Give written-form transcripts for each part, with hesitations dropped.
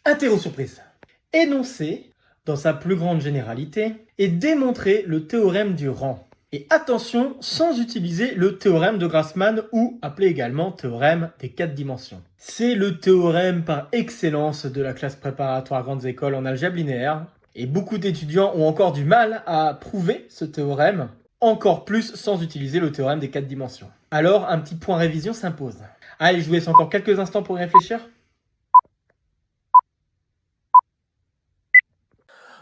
Interro surprise. Énoncer, dans sa plus grande généralité, et démontrer le théorème du rang. Et attention, sans utiliser le théorème de Grassmann ou appelé également théorème des 4 dimensions. C'est le théorème par excellence de la classe préparatoire grandes écoles en algèbre linéaire. Et beaucoup d'étudiants ont encore du mal à prouver ce théorème, encore plus sans utiliser le théorème des 4 dimensions. Alors, un petit point révision s'impose. Allez, je vous laisse encore quelques instants pour y réfléchir.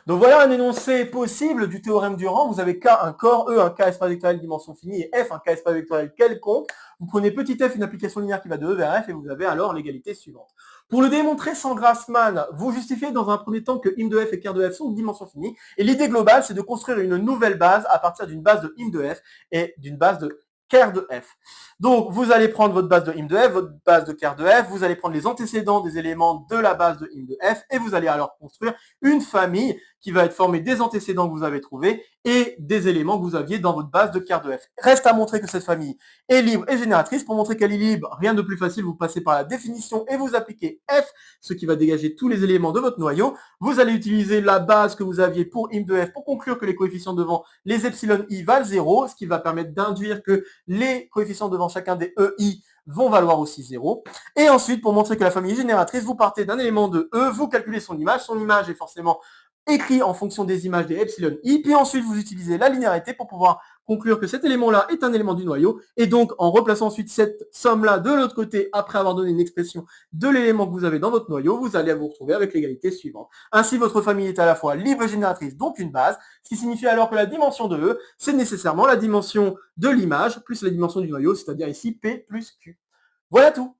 Donc voilà un énoncé possible du théorème du rang. Vous avez K un corps, E un K espace vectoriel dimension finie et F un K espace vectoriel quelconque. Vous prenez petit f une application linéaire qui va de E vers F et vous avez alors l'égalité suivante. Pour le démontrer sans Grassmann, vous justifiez dans un premier temps que im de f et ker de f sont de dimension finie. Et l'idée globale, c'est de construire une nouvelle base à partir d'une base de im de f et d'une base de ker de f. Donc, vous allez prendre votre base de im de f, votre base de ker de f, vous allez prendre les antécédents des éléments de la base de im de f et vous allez alors construire une famille qui va être formée des antécédents que vous avez trouvés et des éléments que vous aviez dans votre base de ker de f. Reste à montrer que cette famille est libre et génératrice. Pour montrer qu'elle est libre, rien de plus facile, vous passez par la définition et vous appliquez f, ce qui va dégager tous les éléments de votre noyau. Vous allez utiliser la base que vous aviez pour im de f pour conclure que les coefficients devant les epsilon i valent 0, ce qui va permettre d'induire que les coefficients devant chacun des EI vont valoir aussi 0. Et ensuite, pour montrer que la famille est génératrice, vous partez d'un élément de E, vous calculez son image. Son image est forcément écrite en fonction des images des epsilon i. Puis ensuite, vous utilisez la linéarité pour pouvoir conclure que cet élément-là est un élément du noyau. Et donc, en replaçant ensuite cette somme-là de l'autre côté, après avoir donné une expression de l'élément que vous avez dans votre noyau, vous allez vous retrouver avec l'égalité suivante. Ainsi, votre famille est à la fois libre et génératrice, donc une base, ce qui signifie alors que la dimension de E, c'est nécessairement la dimension de l'image plus la dimension du noyau, c'est-à-dire ici P plus Q. Voilà tout.